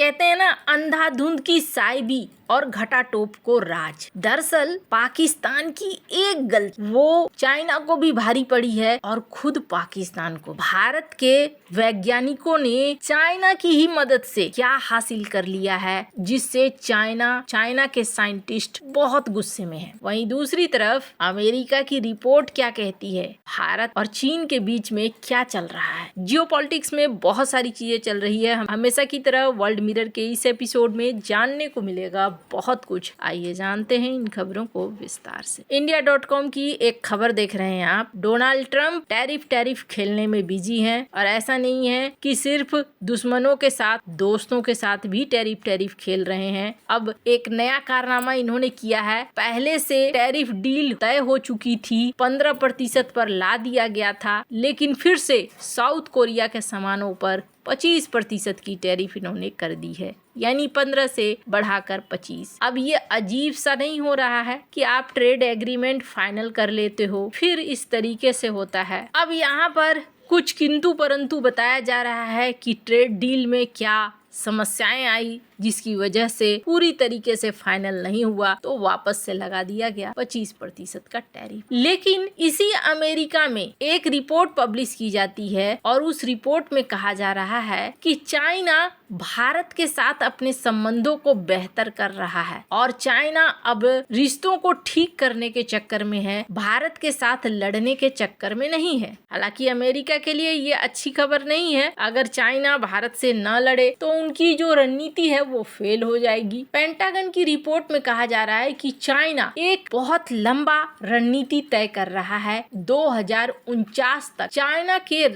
कहते हैं ना, अंधाधुंध की साइबी और घटा टोप को राज। दरअसल पाकिस्तान की एक गलती वो चाइना को भी भारी पड़ी है और खुद पाकिस्तान को। भारत के वैज्ञानिकों ने चाइना की ही मदद से क्या हासिल कर लिया है, जिससे चाइना के साइंटिस्ट बहुत गुस्से में हैं। वहीं दूसरी तरफ अमेरिका की रिपोर्ट क्या कहती है, भारत और चीन के बीच में क्या चल रहा है। जियोपॉलिटिक्स में बहुत सारी चीजें चल रही है। हमेशा की तरह वर्ल्ड मिरर के इस एपिसोड में जानने को मिलेगा बहुत कुछ। आइए जानते हैं इन खबरों को विस्तार से। India.com की एक खबर देख रहे हैं आप। डोनाल्ड ट्रंप टैरिफ खेलने में बिजी हैं और ऐसा नहीं है कि सिर्फ दुश्मनों के साथ, दोस्तों के साथ भी टैरिफ खेल रहे हैं। अब एक नया कारनामा इन्होंने किया है। पहले से टैरिफ डील तय हो चुकी थी, 15% पर ला दिया गया था, लेकिन फिर से साउथ कोरिया के सामानों पर 25% की टैरिफ इन्होंने कर दी है, यानी 15 से बढ़ाकर 25। अब ये अजीब सा नहीं हो रहा है कि आप ट्रेड एग्रीमेंट फाइनल कर लेते हो फिर इस तरीके से होता है। अब यहाँ पर कुछ किंतु परंतु बताया जा रहा है कि ट्रेड डील में क्या समस्याएं आई, जिसकी वजह से पूरी तरीके से फाइनल नहीं हुआ, तो वापस से लगा दिया गया 25% का टैरिफ। लेकिन इसी अमेरिका में एक रिपोर्ट पब्लिश की जाती है और उस रिपोर्ट में कहा जा रहा है कि चाइना भारत के साथ अपने संबंधों को बेहतर कर रहा है और चाइना अब रिश्तों को ठीक करने के चक्कर में है, भारत के साथ लड़ने के चक्कर में नहीं है। हालांकि अमेरिका के लिए ये अच्छी खबर नहीं है। अगर चाइना भारत से न लड़े तो उनकी जो रणनीति है वो फेल हो जाएगी। पेंटागन की रिपोर्ट में कहा जा रहा है कि चाइना एक बहुत लंबा रणनीति तय कर रहा है। 2049 तक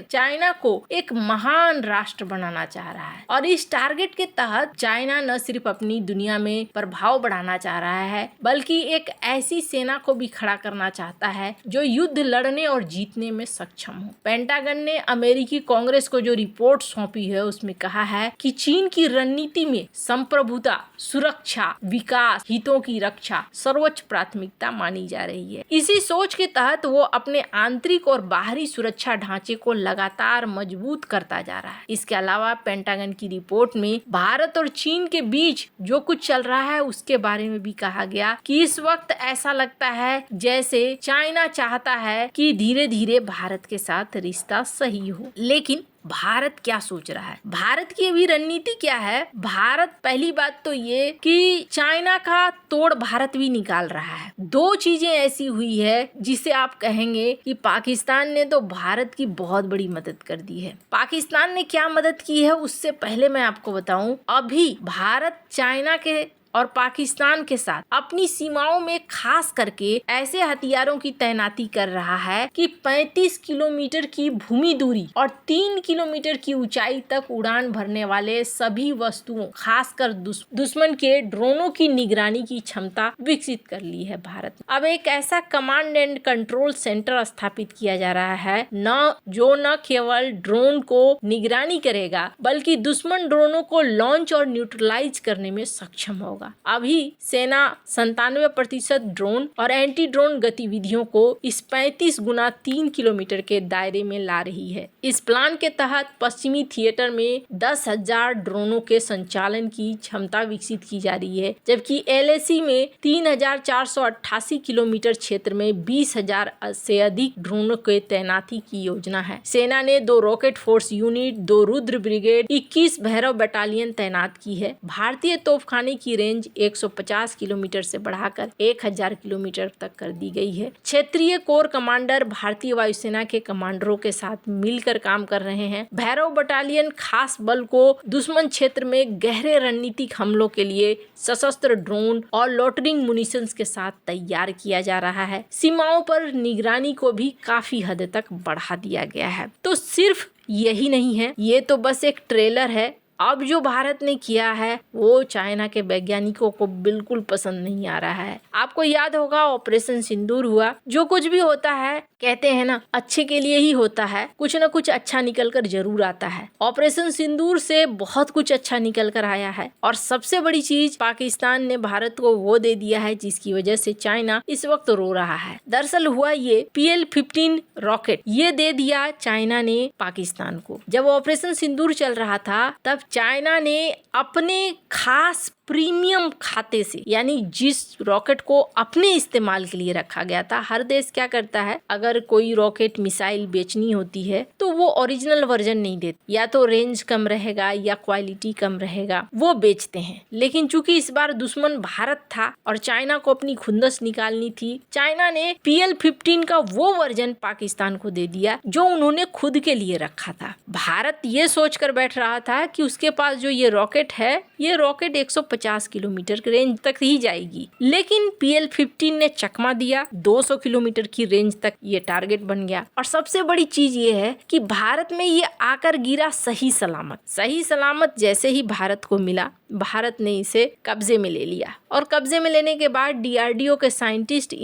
चाइना को एक महान राष्ट्र बनाना चाह रहा है और इस टारगेट के तहत चाइना न सिर्फ अपनी दुनिया में प्रभाव बढ़ाना चाह रहा है, बल्कि एक ऐसी सेना को भी खड़ा करना चाहता है जो युद्ध लड़ने और जीतने में सक्षम हो। पेंटागन ने अमेरिकी कांग्रेस को जो रिपोर्ट सौंपी है उसमें कहा है कि चीन की रणनीति में संप्रभुता, सुरक्षा, विकास, हितों की रक्षा सर्वोच्च प्राथमिकता मानी जा रही है। इसी सोच के तहत वो अपने आंतरिक और बाहरी सुरक्षा ढांचे को लगातार मजबूत करता जा रहा है। इसके अलावा पेंटागन की रिपोर्ट में भारत और चीन के बीच जो कुछ चल रहा है उसके बारे में भी कहा गया कि इस वक्त ऐसा लगता है जैसे चाइना चाहता है कि धीरे धीरे भारत के साथ रिश्ता सही हो। लेकिन भारत क्या सोच रहा है, भारत की अभी रणनीति क्या है? भारत पहली बात तो ये कि चाइना का तोड़ भारत भी निकाल रहा है। दो चीजें ऐसी हुई है जिसे आप कहेंगे कि पाकिस्तान ने तो भारत की बहुत बड़ी मदद कर दी है। पाकिस्तान ने क्या मदद की है उससे पहले मैं आपको बताऊं, अभी भारत चाइना के और पाकिस्तान के साथ अपनी सीमाओं में खास करके ऐसे हथियारों की तैनाती कर रहा है कि 35 किलोमीटर की भूमि दूरी और 3 किलोमीटर की ऊंचाई तक उड़ान भरने वाले सभी वस्तुओं, खासकर दुश्मन के ड्रोनों की निगरानी की क्षमता विकसित कर ली है भारत। अब एक ऐसा कमांड एंड कंट्रोल सेंटर स्थापित किया जा रहा है न केवल ड्रोन को निगरानी करेगा बल्कि दुश्मन ड्रोनों को लॉन्च और न्यूट्रलाइज करने में सक्षम होगा। अभी सेना 97% ड्रोन और एंटी ड्रोन गतिविधियों को इस 35 गुना 3 किलोमीटर के दायरे में ला रही है। इस प्लान के तहत पश्चिमी थिएटर में 10,000 ड्रोनों के संचालन की क्षमता विकसित की जा रही है, जबकि LAC में 3,488 किलोमीटर क्षेत्र में 20,000 से अधिक ड्रोनों के तैनाती की योजना है। सेना ने 2 rocket force unit, 2 Rudra brigade, 21 Bhairav battalion तैनात की है। भारतीय तोपखाने की रेंज 150 किलोमीटर से बढ़ाकर 1000 किलोमीटर तक कर दी गई है। क्षेत्रीय कोर कमांडर भारतीय वायुसेना के कमांडरों के साथ मिलकर काम कर रहे हैं। भैरव बटालियन खास बल को दुश्मन क्षेत्र में गहरे रणनीतिक हमलों के लिए सशस्त्र ड्रोन और लोटरिंग मुनिशंस के साथ तैयार किया जा रहा है। सीमाओं पर निगरानी को भी काफी हद तक बढ़ा दिया गया है। तो सिर्फ यही नहीं है, ये तो बस एक ट्रेलर है। अब जो भारत ने किया है वो चाइना के वैज्ञानिकों को बिल्कुल पसंद नहीं आ रहा है। आपको याद होगा ऑपरेशन सिंदूर हुआ। जो कुछ भी होता है कहते हैं ना, अच्छे के लिए ही होता है, कुछ न कुछ अच्छा निकल कर जरूर आता है। ऑपरेशन सिंदूर से बहुत कुछ अच्छा निकल कर आया है और सबसे बड़ी चीज पाकिस्तान ने भारत को वो दे दिया है जिसकी वजह से चाइना इस वक्त रो रहा है। दरअसल हुआ ये PL-15 रॉकेट ये दे दिया चाइना ने पाकिस्तान को। जब ऑपरेशन सिंदूर चल रहा था तब चाइना ने अपने खास प्रीमियम खाते से, यानी जिस रॉकेट को अपने इस्तेमाल के लिए रखा गया था। हर देश क्या करता है, अगर कोई रॉकेट मिसाइल बेचनी होती है तो वो ओरिजिनल वर्जन नहीं देते, या तो रेंज कम रहेगा या क्वालिटी कम रहेगा, वो बेचते हैं। लेकिन चूंकि इस बार दुश्मन भारत था और चाइना को अपनी खुंदस निकालनी थी, चाइना ने PL-15 का वो वर्जन पाकिस्तान को दे दिया जो उन्होंने खुद के लिए रखा था। भारत ये सोचकर बैठ रहा था कि उसके पास जो ये रॉकेट है, ये रॉकेट 150 किलोमीटर की रेंज तक ही जाएगी, लेकिन PL-15 ने चकमा दिया, 200 किलोमीटर की रेंज तक ये टारगेट बन गया। और सबसे बड़ी चीज ये है कि भारत में ये आकर गिरा सही सलामत। जैसे ही भारत को मिला, भारत ने इसे कब्जे में ले लिया और कब्जे में लेने के बाद DRDO के साइंटिस्ट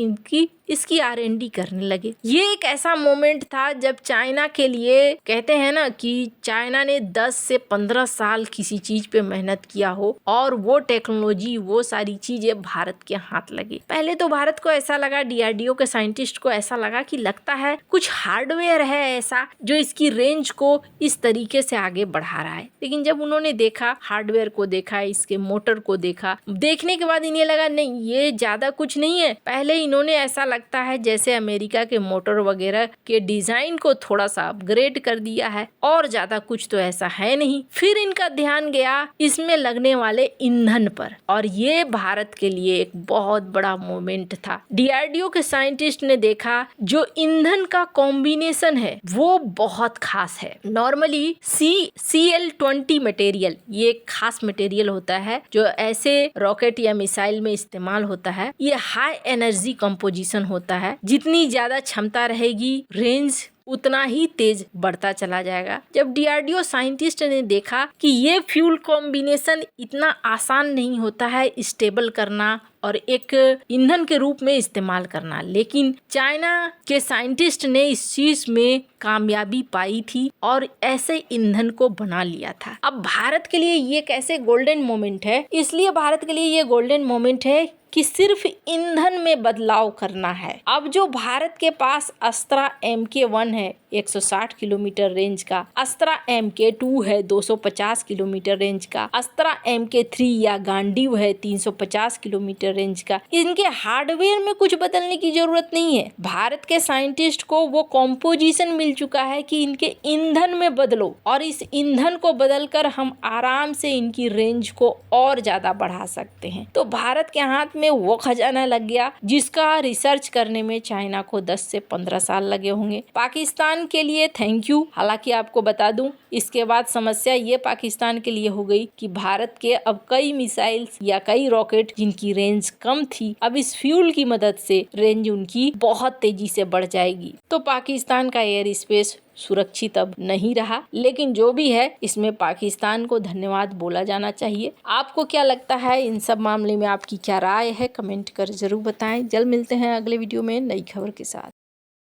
इसकी R&D करने लगे। ये एक ऐसा मोमेंट था जब चाइना के लिए, कहते हैं ना कि चाइना ने 10 से 15 साल किसी चीज पे मेहनत किया हो और वो टेक्नोलॉजी, वो सारी चीजें भारत के हाथ लगी। पहले तो भारत को ऐसा लगा, DRDO के साइंटिस्ट को ऐसा लगा कि लगता है कुछ हार्डवेयर है ऐसा जो इसकी रेंज को इस तरीके से आगे बढ़ा रहा है। लेकिन जब उन्होंने देखा, हार्डवेयर को देखा, इसके मोटर को देखा, देखने के बाद इन्हें लगा नहीं, ये ज्यादा कुछ नहीं है। पहले इन्होंने ऐसा लगता है जैसे अमेरिका के मोटर वगैरह के डिजाइन को थोड़ा सा अपग्रेड कर दिया है, और ज्यादा कुछ तो ऐसा है नहीं। फिर इनका ध्यान गया इसमें लगने वाले ईंधन पर, और ये भारत के लिए एक बहुत बड़ा मोमेंट था। DRDO के साइंटिस्ट ने देखा जो ईंधन का कॉम्बिनेशन है वो बहुत खास है। नॉर्मली CL-20 मटेरियल, ये एक खास मटेरियल होता है जो ऐसे रॉकेट या मिसाइल में इस्तेमाल होता है। ये हाई एनर्जी कंपोजिशन होता है, जितनी ज्यादा क्षमता रहेगी रेंज उतना ही तेज बढ़ता चला जाएगा। जब DRDO साइंटिस्ट ने देखा कि ये फ्यूल कॉम्बिनेशन इतना आसान नहीं होता है स्टेबल करना और एक ईंधन के रूप में इस्तेमाल करना, लेकिन चाइना के साइंटिस्ट ने इस चीज में कामयाबी पाई थी और ऐसे ईंधन को बना लिया था। अब भारत के लिए ये कैसे गोल्डन मोमेंट है, इसलिए भारत के लिए ये गोल्डन मोमेंट है कि सिर्फ ईंधन में बदलाव करना है। अब जो भारत के पास अस्त्रा MK1 है 160 किलोमीटर रेंज का, अस्त्रा MK2 है 250 किलोमीटर रेंज का, अस्त्रा MK3 या गांडीव है 350 किलोमीटर रेंज का, इनके हार्डवेयर में कुछ बदलने की जरूरत नहीं है। भारत के साइंटिस्ट को वो कॉम्पोजिशन मिल चुका है कि इनके ईंधन में बदलो, और इस ईंधन को बदलकर हम आराम से इनकी रेंज को और ज्यादा बढ़ा सकते हैं। तो भारत के हाथ में वो खजाना लग गया जिसका रिसर्च करने में चाइना को 10 से 15 साल लगे होंगे। पाकिस्तान के लिए थैंक यू। हालांकि आपको बता दूं, इसके बाद समस्या ये पाकिस्तान के लिए हो गई कि भारत के अब कई मिसाइल्स या कई रॉकेट जिनकी रेंज कम थी, अब इस फ्यूल की मदद से रेंज उनकी बहुत तेजी से बढ़ जाएगी। तो पाकिस्तान का एयर स्पेस सुरक्षित अब नहीं रहा, लेकिन जो भी है इसमें पाकिस्तान को धन्यवाद बोला जाना चाहिए। आपको क्या लगता है इन सब मामले में, आपकी क्या राय है, कमेंट कर जरूर बताएं। जल्द मिलते हैं अगले वीडियो में नई खबर के साथ।